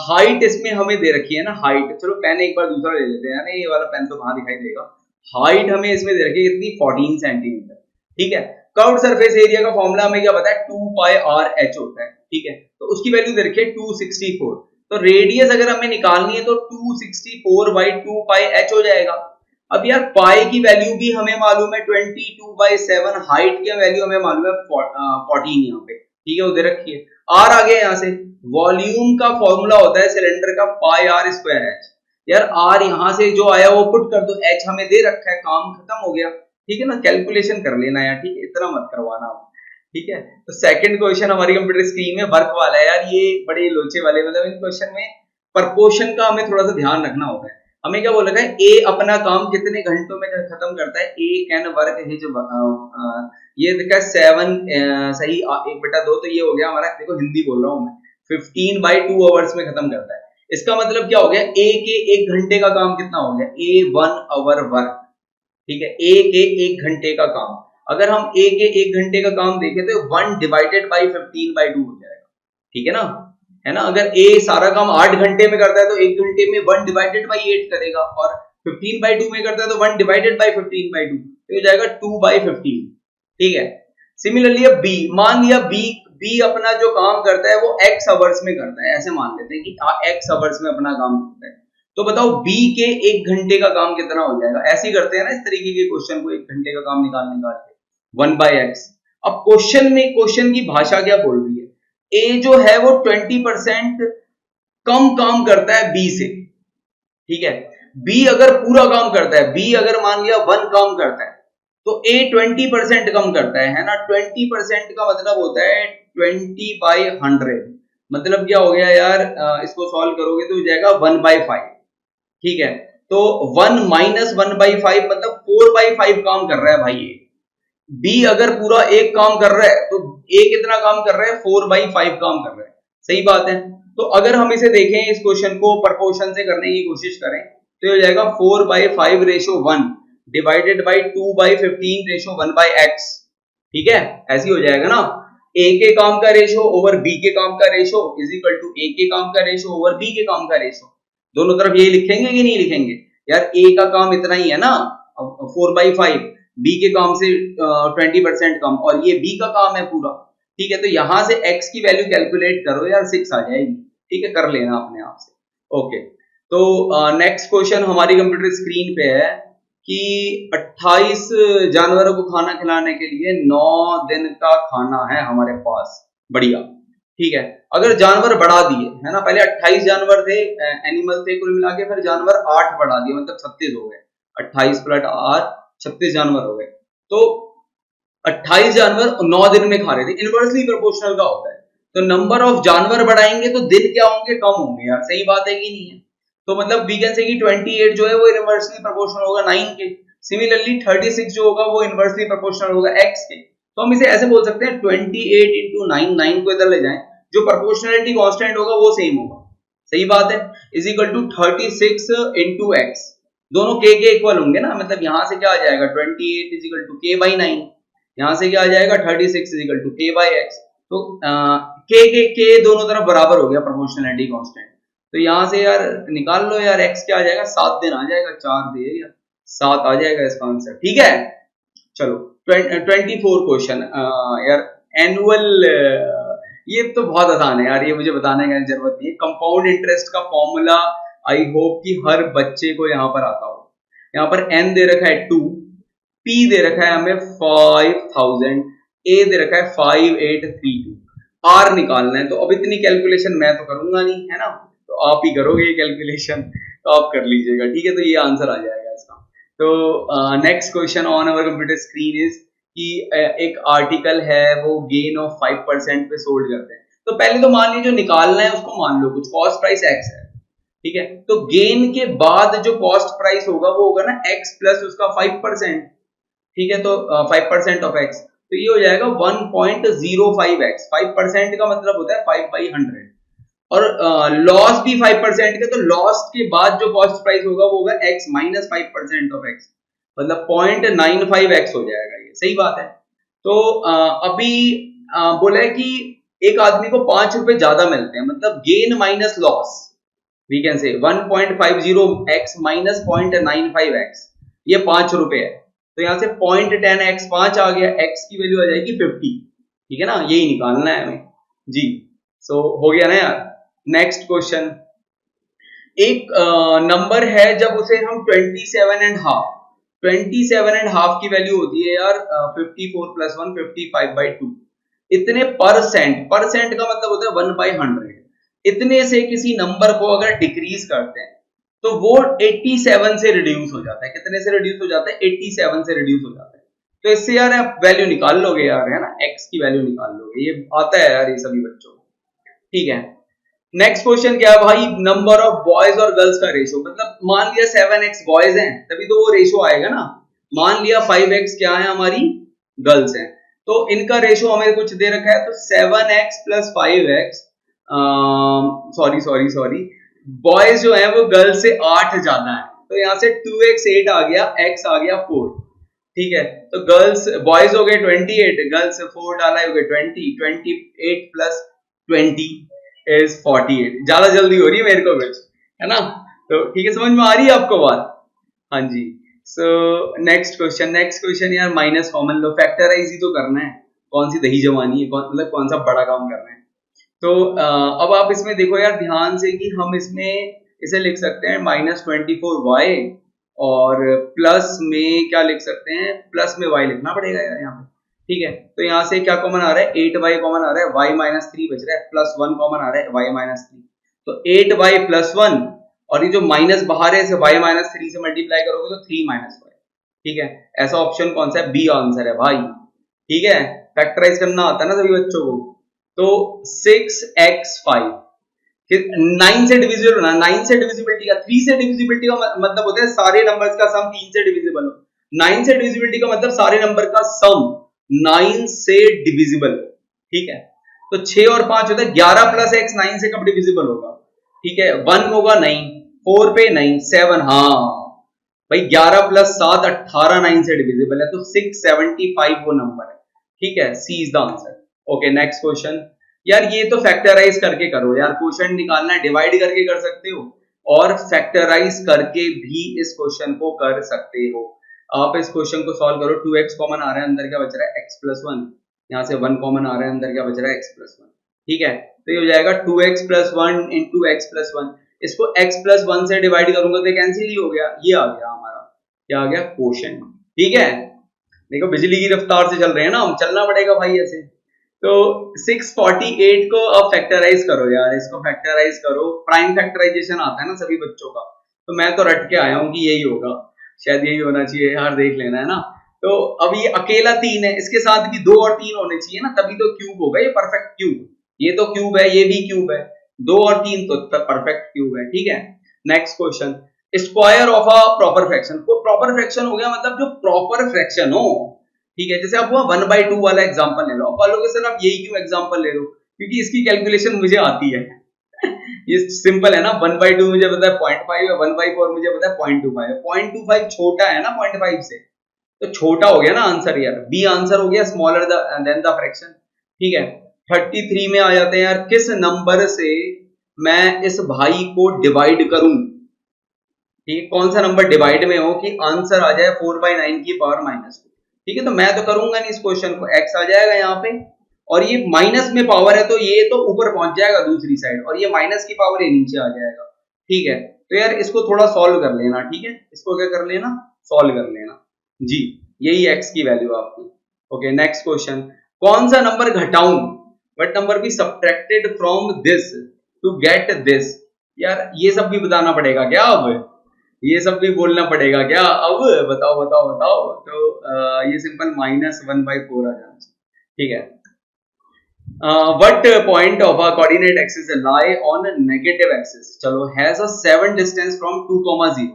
हाइट इसमें हमें दे रखी है ना, हाइट। चलो पेन एक बार दूसरा ले लेते हैं, ये वाला पेन तो कहाँ दिखाई देगा। हाइट हमें इसमें दे रखी है कितनी, 14 सेंटीमीटर। ठीक है, कर्व्ड सरफेस एरिया का फॉर्मूला हमें क्या पता है, 2 पाई आर एच होता है। ठीक है, तो उसकी वैल्यू दे रखी है 264। तो रेडियस अगर हमें निकालनी है तो 264 बाई 2 पाई एच हो जाएगा। अब यार पाई की वैल्यू भी हमें मालूम है 22/7, हाइट की वैल्यू हमें मालूम है 14 यहाँ पे। ठीक है, वो दे रखी है। आर आ गया यहाँ से, वॉल्यूम का फॉर्मूला होता है सिलेंडर का पाई आर स्क्वायर एच। यार आर यहाँ से जो आया वो पुट कर दो, एच हमें दे रखा है, काम खत्म हो गया। ठीक है ना, कैलकुलेशन कर लेना यार, ठीक है, इतना मत करवाना। ठीक है, तो सेकंड क्वेश्चन हमारी कंप्यूटर स्क्रीन में वर्क वाला है यार, ये बड़े लोचे वाले, मतलब इन क्वेश्चन में प्रपोर्शन का हमें थोड़ा सा ध्यान रखना होता है। हमें क्या बोला है, ए अपना काम कितने घंटों में खत्म करता है, ए कैन वर्क हिज, ये देखा 7 सही 1/2, तो ये हो गया हमारा, देखो हिंदी बोल रहा हूँ मैं, 15/2 आवर्स में खत्म करता है। इसका मतलब क्या हो गया, ए के 1 घंटे का काम कितना हो गया, ए 1 आवर वर्क। ठीक है, ए के 1 घंटे का काम, अगर हम ए के 1 घंटे का काम देखें तो 1 डिवाइडेड बाई 15/2 हो जाएगा। ठीक है ना, है ना। अगर ए सारा काम 8 घंटे में करता है तो 1 घंटे में 1 डिवाइडेड बाई 8 करेगा, और 15/2 में करता है तो 1 डिवाइडेड बाई 15/2, तो ये जाएगा 2/15। ठीक है, सिमिलरली अब बी, मान लिया बी अपना जो काम करता है वो x आवर्स में करता है, ऐसे मान लेते हैं कि x आवर्स में अपना काम करता है। तो बताओ बी के 1 घंटे का काम कितना हो जाएगा। ऐसे ही करते हैं ना इस तरीके के क्वेश्चन को, 1 घंटे का काम निकालने का 1/x। अब क्वेश्चन में, क्वेश्चन की भाषा क्या बोल रही है, ए जो है वो 20% कम काम करता है बी से। ठीक है, बी अगर पूरा काम करता है, बी अगर मान लिया 1 काम करता है, तो ए 20% कम करता है ना। 20% का मतलब होता है 20/100, मतलब क्या हो गया यार, इसको सॉल्व करोगे तो हो जाएगा 1/5। ठीक है, तो 1 माइनस 1/5 मतलब 4/5 काम कर रहा है भाई ये। बी अगर पूरा 1 काम कर रहा है तो ए कितना काम कर रहा है, 4/5 काम कर रहा है। सही बात है। तो अगर हम इसे देखें, इस क्वेश्चन को प्रपोर्शन से करने की कोशिश करें तो ये हो जाएगा 4/5/1 डिवाइडेड बाई 2/15/1/x। ठीक है, ऐसी हो जाएगा ना। ए के काम का रेशो ओवर बी के काम का रेशो इज इक्वल टू ए के काम का रेशो ओवर बी के काम का रेशो। दोनों तरफ ये लिखेंगे कि नहीं लिखेंगे यार, ए का काम इतना ही है ना 4/5, बी के काम से 20% कम, और ये बी का काम है पूरा। ठीक है, तो यहां से x की वैल्यू कैलकुलेट करो यार, 6 आ जाएगी। ठीक है, कर लेना अपने आप से। ओके, तो नेक्स्ट क्वेश्चन हमारी कंप्यूटर स्क्रीन पे है कि 28 जानवरों को खाना खिलाने के लिए 9 दिन का खाना है हमारे पास। बढ़िया। ठीक है, अगर जानवर बढ़ा दिए, है ना, पहले 28 जानवर थे, एनिमल थे कुल मिला के, फिर जानवर 8 बढ़ा दिए, मतलब 36 हो गए। 28 + 8 36 जानवर हो गए। तो 28 जानवर 9 दिन में खा रहे थे, इनवर्सली प्रोपोर्शनल का होता है। तो नंबर ऑफ जानवर बढ़ाएंगे तो दिन क्या होंगे, कम होंगे यार। सही बात है कि नहीं है। तो मतलब वी कैन से कि 28 जो है वो इनवर्सली प्रोपोर्शनल होगा 9 के। सिमिलरली 36 जो होगा वो इनवर्सली प्रोपोर्शनल होगा x के। तो हम इसे ऐसे बोल सकते हैं 28 × 9, 9 को इधर ले जाएं, जो प्रोपोर्शनलिटी कांस्टेंट होगा वो सेम होगा। सही बात है, इज इक्वल टू 36 × x। दोनों k के इक्वल होंगे ना, मतलब यहां से क्या आ जाएगा 28 इज इक्वल टू k/9, यहां से क्या आ जाएगा 36 इज इक्वल टू k/x। तो k दोनों तरफ बराबर हो गया प्रोपोर्शनलिटी कांस्टेंट। तो यहां से यार निकाल लो यार, x क्या आ जाएगा, 7 दिन आ जाएगा, 4 दे या 7 आ जाएगा इसका आंसर। ठीक है, चलो 24 क्वेश्चन यार, एनुअल, ये तो बहुत आसान है यार, ये मुझे बताने की जरूरत नहीं है। कंपाउंड इंटरेस्ट का फॉर्मूला आई होप कि हर बच्चे को यहाँ पर आता हो। यहाँ पर n दे रखा है 2, p दे रखा है हमें 5000, a दे रखा है 5832, r निकालना है। तो अब इतनी कैलकुलेशन मैं तो करूंगा नहीं, है ना, तो आप ही करोगे ये कैलकुलेशन, तो आप कर लीजिएगा। ठीक है, तो ये आंसर आ जाएगा इसका। तो next question on our computer screen is कि एक आर्टिकल है वो गेन ऑफ 5% पे सोल्ड करते हैं। तो पहले तो मान लीजिए जो निकालना है उसको मान लो कुछ कॉस्ट प्राइस x है। ठीक है, तो गेन के बाद जो कॉस्ट प्राइस होगा वो होगा ना x प्लस उसका 5%। ठीक है, तो 5% ऑफ x, तो ये हो जाएगा 1.05x। 5% का मतलब होता है 5/100। और लॉस भी 5% का, तो लॉस के बाद जो कॉस्ट प्राइस होगा वो होगा x माइनस 5% ऑफ x, मतलब 0.95x हो जाएगा। ये सही बात है। तो अभी बोला है कि एक आदमी को 5 रुपए ज्यादा मिलते हैं, मतलब gain minus loss, we can say 1.50x minus 0.95x, ये 5 रुपए है। तो यहां से 0.10x 5 आ गया, x की वैल्यू आ जाएगी 50, ठीक है ना, यही निकालना है हमें जी। सो हो गया ना यार। नेक्स्ट क्वेश्चन, एक नंबर है जब उसे हम 27.5 की वैल्यू होती है यार 54 प्लस 1 55/2, इतने परसेंट का मतलब होता है 1/100, इतने से किसी नंबर को अगर डिक्रीज करते हैं तो वो 87 से रिड्यूस हो जाता है। कितने से रिड्यूस हो जाता है? 87 से रिड्यूस हो जाता है। तो इससे यार आप वैल्यू निकाल लोगे यार, है ना, x की वैल्यू निकाल लोगे, ये आता है यार ये सभी बच्चों को, ठीक है। नेक्स्ट क्वेश्चन क्या है भाई, नंबर ऑफ बॉयज और गर्ल्स का रेशो, मतलब मान लिया 7x बॉयज हैं तभी तो वो रेशो आएगा ना, मान लिया 5x क्या है हमारी गर्ल्स हैं, तो इनका रेशो हमें कुछ दे रखा है, तो 7x plus 5x, sorry boys जो है वो गर्ल्स से 8 ज्यादा है, तो यहां से 2x 8 आ गया, x आ गया 4, ठीक है। तो गर्ल्स बॉयज हो गए 28, गर्ल्स 4 डाला हो गए 20, 28 प्लस 20 is 48, ज्यादा जल्दी हो रही है मेरे को कुछ, है ना, तो ठीक है, समझ में आ रही है आपको बात? हाँ जी। सो नेक्स्ट क्वेश्चन यार माइनस कॉमन लो, फैक्टराइज ही तो करना है, कौन सी दही जमानी है, मतलब कौन सा बड़ा काम करना है। तो अब आप इसमें देखो यार ध्यान से कि हम इसमें इसे लिख सकते हैं -24y, और प्लस में क्या लिख सकते हैं, प्लस में y लिखना पड़ेगा यार यहाँ पे, ठीक है। तो यहाँ से क्या कॉमन आ रहा है, 8y कॉमन आ रहा है, y माइनस 3 बच रहा है, प्लस 1 कॉमन आ रहा है, y माइनस 3, तो 8y प्लस 1, और ये जो माइनस बाहर है इसे y माइनस 3 से मल्टीप्लाई करोगे तो 3 माइनस y, ठीक है। ऐसा ऑप्शन कौन सा है, बी आंसर है भाई, ठीक है। फैक्टराइज करना आता है ना सभी बच्चों को। तो 6x5 9 से डिविजिबल होना, 9 से डिविजिबिलिटी का, 3 से डिविजिबिलिटी का मतलब होता है सारे नंबर्स का सम 3 से डिविजिबल हो, 9 से डिविजिबिलिटी का मतलब सारे नंबर का सम 9 से डिविजिबल, ठीक है। तो 6 और 5 होता है 11 प्लस x 9 से कब डिविजिबल होगा, ठीक है, 1 होगा नहीं, 4 पे नहीं, 7, हाँ भाई 11 प्लस 7 18 9 से डिविजिबल है, तो 675 वो नंबर है, ठीक है, C is the answer. Okay next question, यार ये तो फैक्टराइज करके करो यार, क्वेश्चन निकालना है, डिवाइड करके कर सकते हो और फैक्टराइज करके भी इस क्वेश्चन को कर सकते हो। आप इस क्वेश्चन को सॉल्व करो, 2x कॉमन आ रहा है, अंदर क्या बच रहा है x प्लस 1, यहाँ से 1 कॉमन आ रहा है, अंदर क्या बच रहा है x प्लस 1, ठीक है। तो ये हो जाएगा 2x plus 1 into x plus 1, इसको x प्लस 1 से डिवाइड करूंगा तो कैंसिल ही हो गया, ये आ गया हमारा, क्या आ गया, क्वोशिएंट, ठीक है। देखो बिजली की रफ्तार से चल रहे हैं ना हम, चलना पड़ेगा भाई ऐसे। तो 648 को अब फैक्टराइज करो यार, इसको फैक्टराइज करो, प्राइम फैक्टराइजेशन आता है ना सभी बच्चों का, तो मैं तो रट के आया हूं कि यही होगा, शायद यही होना चाहिए यार, देख लेना है ना। तो अब ये अकेला 3 है, इसके साथ भी 2 और 3 होने चाहिए ना, तभी तो क्यूब होगा, ये परफेक्ट क्यूब, ये तो क्यूब है, ये भी क्यूब है, 2 और 3 तो परफेक्ट क्यूब है, ठीक है। Next question, square of a proper fraction, को प्रॉपर फ्रैक्शन हो गया मतलब जो प्रॉपर फ्रैक्शन हो, ठीक है। जैसे आप 1/2 वाला एग्जांपल ले लो, आप बोलोगे सर आप यही क्यों एग्जांपल ले लो, क्योंकि इसकी कैलकुलेशन मुझे आती है ये सिंपल है ना, 1/2 मुझे पता है 0.5 है, 1/4 मुझे पता है 0.25 है, 0.25 छोटा है ना 0.5 से, तो छोटा हो गया ना आंसर यार, बी आंसर हो गया, स्मॉलर देन द फ्रैक्शन, ठीक है। 33 में आ जाते हैं यार, किस नंबर से मैं इस भाई को डिवाइड करूं, ठीक है, कौन सा नंबर डिवाइड में हो कि आंसर आ जाए 4/9 की पावर -2, ठीक है। तो मैं तो करूंगा नहीं इस क्वेश्चन को, x आ जाएगा यहाँ पे, और ये माइनस में पावर है तो ये तो ऊपर पहुंच जाएगा दूसरी साइड, और ये माइनस की पावर ये नीचे आ जाएगा, ठीक है। तो यार इसको थोड़ा सॉल्व कर लेना, ठीक है, इसको क्या कर लेना, सॉल्व कर लेना जी, यही x की वैल्यू आपकी। ओके नेक्स्ट क्वेश्चन, कौन सा नंबर घटाऊं what number be subtracted from this to get this, यार ये सब भी बताना पड़ेगा क्या, अब ये सब भी बोलना पड़ेगा क्या, अब बताओ। तो ये सिंपल -1/4 आ जाना चाहिए, ठीक है। What point of a coordinate axis lie on a negative axis, चलो has a 7 distance from 2,0,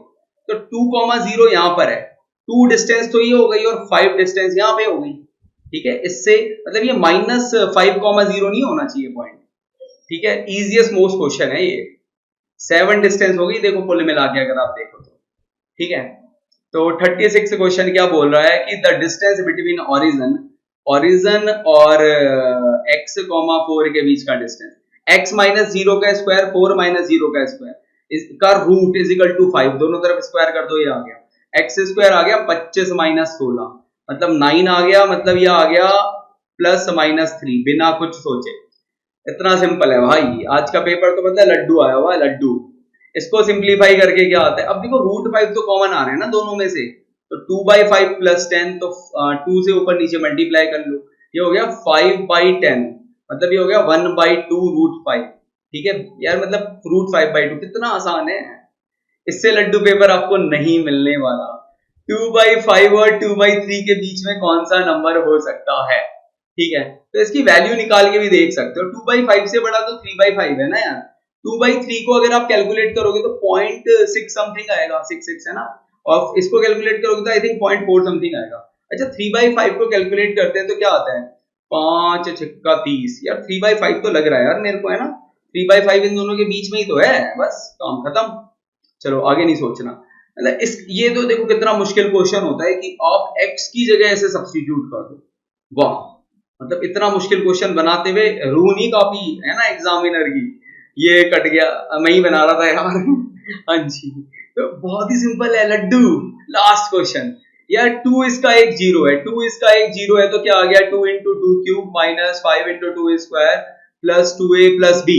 तो 2,0 यहाँ पर है, 2 डिस्टेंस तो ये हो गई और 5 डिस्टेंस यहाँ पे हो गई, ठीक है। इससे मतलब ये -5,0 नहीं होना चाहिए पॉइंट, ठीक है, इजीएस्ट मोस्ट क्वेश्चन है ये। 7 डिस्टेंस होगी देखो कुल मिला के अगर आप देखो तो, ठीक है। तो 36 क्वेश्चन क्या बोल रहा है कि द डिस्टेंस बिटवीन ओरिजिन और x, 4 के बीच का डिस्टेंस, x माइनस 0 का स्क्वायर 4 माइनस 0 का स्क्वायर इसका रूट इज इक्वल टू 5, दोनों तरफ स्क्वायर कर दो, ये आ गया x स्क्वायर आ गया 25 माइनस 16 मतलब 9 आ गया, मतलब ये आ गया प्लस माइनस 3 बिना कुछ सोचे। इतना सिंपल है भाई, आज का पेपर तो मतलब लड्डू आया हुआ है, लड्डू। इसको सिंप्लीफाई करके क्या आता है, अब देखो रूट 5 तो कॉमन आ रहे हैं ना दोनों में से, तो 2/5 प्लस 10, तो 2 से ऊपर नीचे मल्टीप्लाई कर लो, ये हो गया 5/10, मतलब ये हो गया 1/2 रूट 5, ठीक है यार, मतलब रूट 5/2 कितना आसान है, इससे लड्डू पेपर आपको नहीं मिलने वाला। 2/5 और 2/3 के बीच में कौन सा नंबर हो सकता है, ठीक है, तो इसकी वैल्यू निकाल के भी देख सकते हो। 2/5 से बड़ा तो 3/5 है ना यार, 2/3 को अगर आप कैलकुलेट करोगे तो 0.6 समथिंग आएगा, 6 है ना, और इसको कैलकुलेट करोगे तो आई थिंक 0.4 समथिंग आएगा। अच्छा 3/5 को कैलकुलेट करते हैं तो क्या आता है, 5 छक्का 30, यार 3/5 तो लग रहा है यार मेरे को, है ना, 3/5 इन दोनों के बीच में ही तो है, बस काम खत्म, चलो आगे नहीं सोचना। मतलब इस ये तो देखो कितना मुश्किल क्वेश्चन होता है कि आप x की जगह ऐसे सब्स्टिट्यूट कर दो, वाह, मतलब इतना मुश्किल क्वेश्चन बनाते हुए रूह नहीं काफी है ना एग्जामिनर की, ये कट गया, मैं ही बना रहा था यार हाँ जी, तो बहुत ही सिंपल है लड्डू। लास्ट क्वेश्चन यार, 2 इसका एक जीरो है, 2 इसका एक जीरो है तो क्या आ गया, 2 into 2 cube minus 5 into 2 square plus 2a plus b,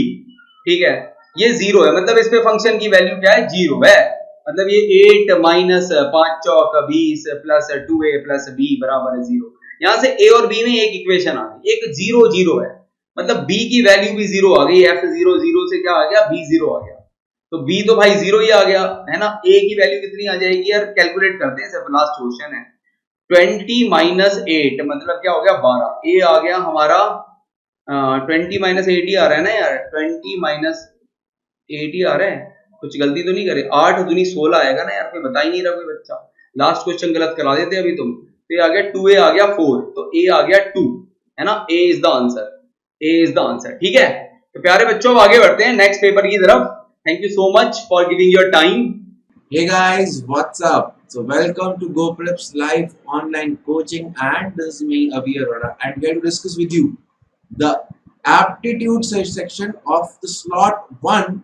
ठीक है, ये जीरो है, मतलब इस पे फंक्शन की वैल्यू क्या है, जीरो है, मतलब ये 8 माइनस 5 चौक 20 प्लस 2a प्लस b बराबर है जीरो। यहां से a और b में एक इक्वेशन आ गई, एक जीरो जीरो है, मतलब b की वैल्यू भी जीरो आ गई, f0 जीरो से क्या आ गया, b जीरो आ गया, तो b तो भाई जीरो ही आ गया है ना। a की वैल्यू कितनी आ जाएगी यार, कैलकुलेट करते हैं, सिर्फ लास्ट क्वेश्चन है, 20 माइनस 8 मतलब क्या हो गया 12, a आ गया हमारा 20 माइनस 8 ही आ रहा है ना यार, 20 माइनस 8 ही आ रहा है, कुछ गलती तो नहीं करे, 8 दूनी 16 आएगा ना यार, कोई बता ही नहीं रहा कोई बच्चा, लास्ट क्वेश्चन गलत करा देते अभी तुम, तो ये आ गया 2a आ गया 4, तो a आ गया 2, है ना, a is the answer, a is the answer, ठीक है। तो प्यारे बच्चों अब आगे बढ़ते हैं नेक्स्ट पेपर की तरफ। Thank you so much for giving your time. Hey guys, what's up? So welcome to GoPrep's live online coaching, and this is me Avi Arora, and here to discuss with you the aptitude section of the slot 1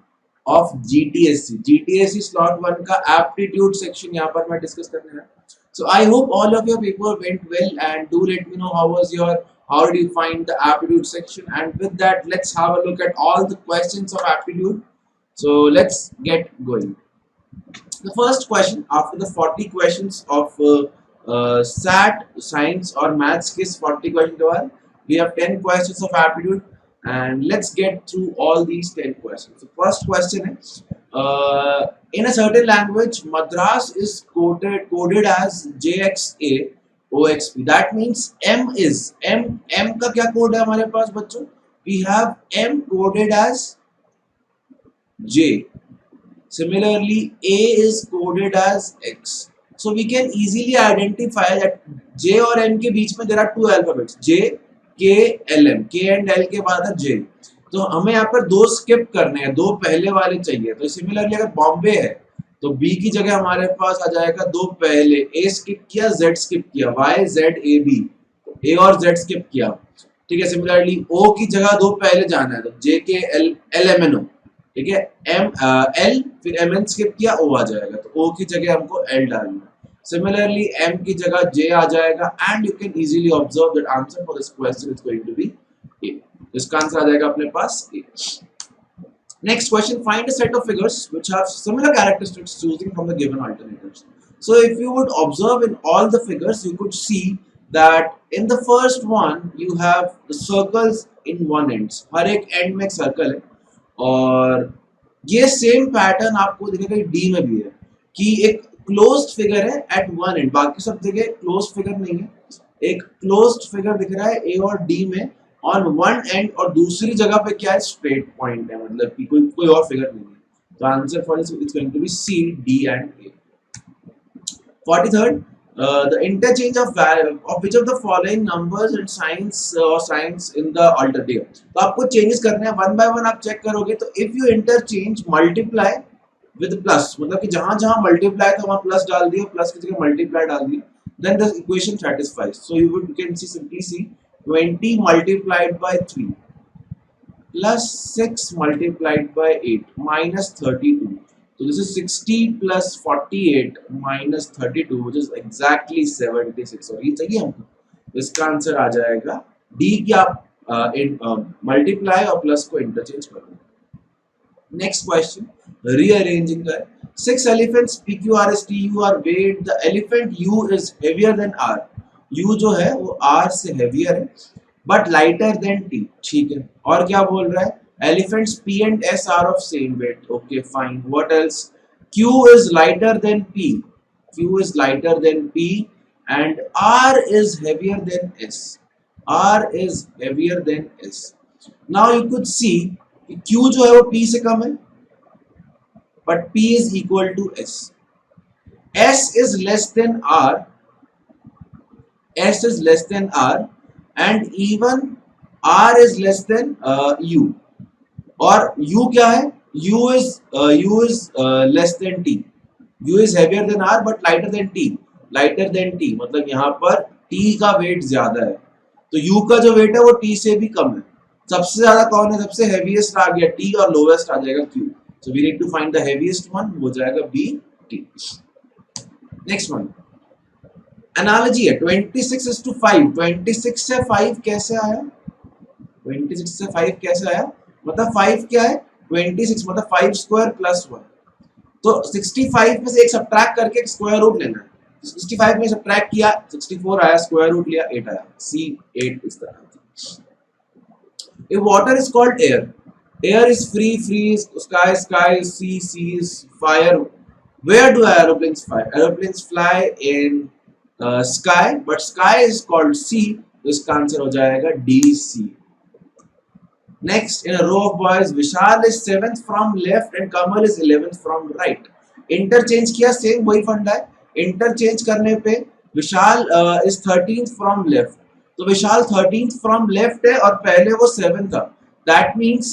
of GTSC. GTSC slot 1 का aptitude section यहाँ पर मैं discuss करने रहा हूँ. So I hope all of your paper went well, and do let me know how did you find the aptitude section, and with that let's have a look at all the questions of aptitude. So let's get going. The first question after the 40 questions of SAT, science or maths quiz 40 questions के बाद we have 10 questions of aptitude, and let's get through all these 10 questions. The first question is in a certain language Madras is coded as JXA OXP. That means M का क्या कोड है हमारे पास बच्चों, we have M coded as J. Similarly, A is coded as X. So we can easily identify that J और M के बीच में there are two alphabets, J, K, L, M. K and L के बाद है J. तो हमें यहाँ पर दो स्किप करने हैं, दो पहले वाले चाहिए। तो सिमिलरली अगर बॉम्बे है तो B की जगह हमारे पास आ जाएगा दो पहले, A स्किप किया, Z स्किप किया, Y, Z, A, B, A और Z स्किप किया, ठीक है। सिमिलरली O की जगह दो पहले जाना है, तो J, K, L, M, N, O, ठीक है, L फिर MN स्किप किया, O आ जाएगा, तो O की जगह हमको L डालना है। सिमिलरली M की जगह J आ जाएगा, and you can easily observe that answer for this question is going to be A. इसका आंसर आ जाएगा अपने पास A. Next question, find a set of figures which have similar characteristics choosing from the given alternatives. So if you would observe in all the figures, you could see that in the first one you have the circles in one ends. हर एक end में एक circle है, और ये सेम पैटर्न आपको दिखेगा डी में भी है कि एक क्लोज्ड फिगर है एट वन एंड, बाकी सब जगह क्लोज्ड फिगर नहीं है, एक क्लोज्ड फिगर दिख रहा है ए और डी में ऑन वन एंड, और दूसरी जगह पे क्या है, स्ट्रेट पॉइंट है, मतलब कि कोई और फिगर नहीं है। तो answer for this is going to be C, D and A. 43rd, the interchange of which of the following numbers and signs or signs in the alternative. तो आपको चेंजेस करने हैं, वन बाय वन आप चेक करोगे. तो if you interchange multiply with plus, मतलब कि जहां जहां मल्टीप्लाई था वहां प्लस डाल दिया, प्लस की जगह मल्टीप्लाई डाल दिया, then the equation satisfies. So you can simply see 20 multiplied by 3 plus 6 multiplied by 8 minus 32. So this is 60 plus 48 minus 32, which is exactly 76. और ये चाहिए हमको, इसका आंसर आ जाएगा डी की आप मल्टीप्लाई और प्लस को इंटरचेंज कर दो. नेक्स्ट क्वेश्चन रीअरेंजिंग का है. 6 elephants PQRSTU are weighed. The elephant U is heavier than R. U जो है वो R से heavier है, but lighter than T. ठीक है. और क्या बोल रहा है? Elephants P and S are of same weight. Okay, fine. What else? Q is lighter than P. Q is lighter than P, and R is heavier than S. R is heavier than S. Now you could see Q जो है वो P से कम है, but P is equal to S. S is less than R. S is less than R, and even R is less than U. और U क्या है? U is less than T. U is heavier than R but lighter than T. Lighter than T मतलब यहाँ पर T का वेट ज्यादा है, तो U का जो वेट है वो T से भी कम है. सबसे ज्यादा कौन है? सबसे हेवीएस्ट आ गया T और लोवेस्ट आ जाएगा Q. So we need to find the heaviest one, वो जाएगा B, T. Next one. Analogy है 26 is to 5. 26 से 5 कैसे आया? 26 से 5 कैसे आया? मतलब 5 क्या है? 26 मतलब 5 स्क्वायर प्लस 1. तो 65 में से एक सब्ट्रैक्ट करके स्क्वायर रूट लेना है. 65 में सब्ट्रैक्ट किया, 64 आया, स्क्वायर रूट लिया, 8 आया. C8 is the answer. If water is called air, air is free, free is sky, sky is sea, sea is fire. Where do aeroplanes fly? Aeroplanes fly in sky, but sky is called sea. तो इसका आंसर हो जाएगा DC. Next, in a row of boys, Vishal is 7th from left and Kamal is 11th from right. Interchange किया, same वही फंडा है. Interchange करने पे Vishal is 13th from left. तो Vishal 13th from left है और पहले वो 7th था. That means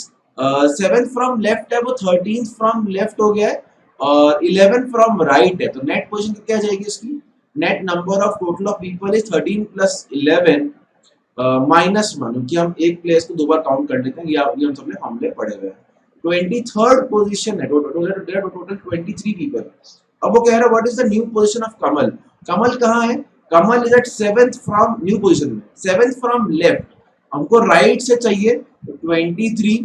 7th from left है वो 13th from left हो गया है और 11th from right है. तो net position क्या जाएगी उसकी? Net number of total of people is 13 plus 11 minus 1, क्योंकि हम एक प्लेस को दो बार काउंट कर लेते हैं, ये हम सबने फॉर्मूले पढ़े हुए हैं. 23rd पोजीशन है, टोटल 23 पीपल. अब वो कह रहा है what is the new position of Kamal. Kamal कहाँ है? Kamal is at 7th from new position में, 7th फ्रॉम लेफ्ट. हमको राइट से चाहिए, तो 23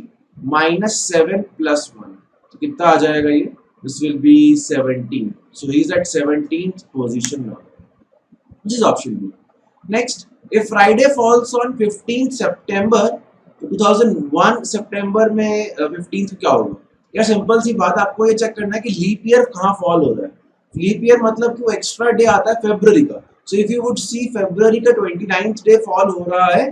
माइनस 7 प्लस 1, तो कितना आ जाएगा ये? This will be 17. So he is at 17th position now, which is option B. Next, if Friday falls on 15th September 2001, सितंबर में 15th क्या होगा? यार सिंपल सी बात, आपको ये चेक करना है कि लीप ईयर कहाँ फॉल हो रहा है. लीप ईयर मतलब कि वो एक्स्ट्रा डे आता है फरवरी का. So if you would see February का 29th डे फॉल हो रहा है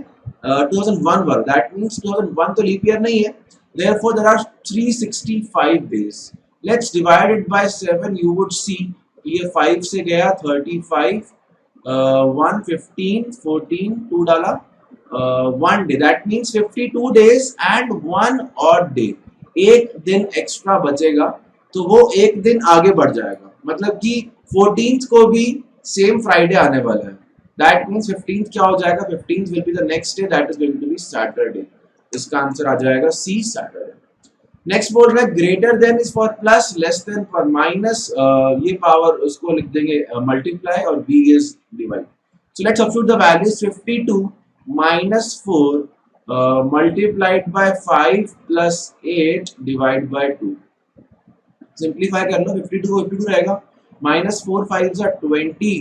2001 पर, दैट मींस 2001 तो लीप ईयर नहीं है. Therefore there are 365 days. Let's divide it by 7. You would see ये 5 से गया 35, 1 15 14 2 डाला 1 day, that means 52 days and 1 odd day. एक दिन एक्स्ट्रा बचेगा तो वो एक दिन आगे बढ़ जाएगा, मतलब कि 14th को भी सेम फ्राइडे आने वाला है. दैट मीन्स 15th क्या हो जाएगा? 15th will be the next day, that is going to be Saturday. इसका आंसर आ जाएगा सी, सैटरडे. नेक्स्ट बोल रहा है greater than is for plus, less than for minus. ये पावर उसको लिख देंगे मल्टीप्लाई और B is divide. So let's substitute the values. 52 minus 4 multiplied by 5 plus 8 divide by 2. Simplify कर लो, 52 रहेगा, minus 4 5s are 20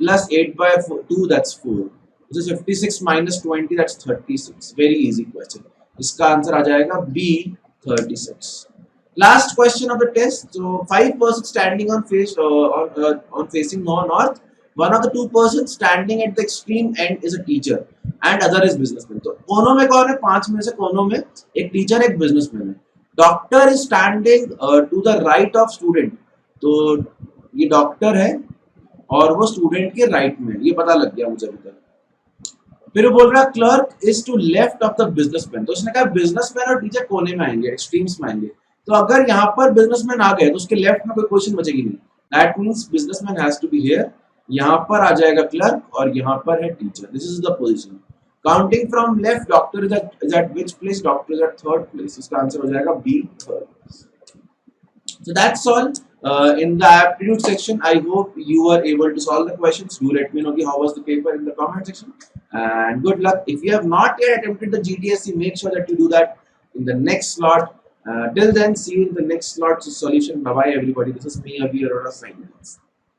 plus 8 by 2 that's 4. This is 56 minus 20 that's 36. Very easy question. इसका आंसर आ जाएगा B, 36. Last question of the test. So 5 persons standing on facing north. One of the 2 persons standing at the extreme end is a teacher and other is businessman. तो कोनों में कौन है? 5 में से कोनों में एक टीचर एक बिजनेसमैन है. Doctor is standing to the right of student. तो ये डॉक्टर है और वो स्टूडेंट के राइट में, ये पता लग गया मुझे अभी तक। फिर वो बोल रहा है clerk is to left of the businessman, तो उसने कहा बिजनेसमैन और टीचर कोने में आएंगे, एक्सट्रीम्स में आएंगे, तो अगर यहाँ पर बिजनेसमैन आ गए तो उसके लेफ्ट में कोई पोजीशन बचेगी नहीं, that means businessman has to be here, यहाँ पर आ जाएगा क्लर्क और यहाँ पर है teacher, this is the position. Counting from left, doctor is at which place, doctor is at third place, इसका आंसर हो जाएगा B, third. So that's all in the aptitude section. I hope you were able to solve the questions. Do let me know how was the paper in the comment section. And good luck. If you have not yet attempted the GTSC, make sure that you do that in the next slot. Till then, see you in the next slot solution. Bye bye, everybody. This is me, Abhi Arora, signing off.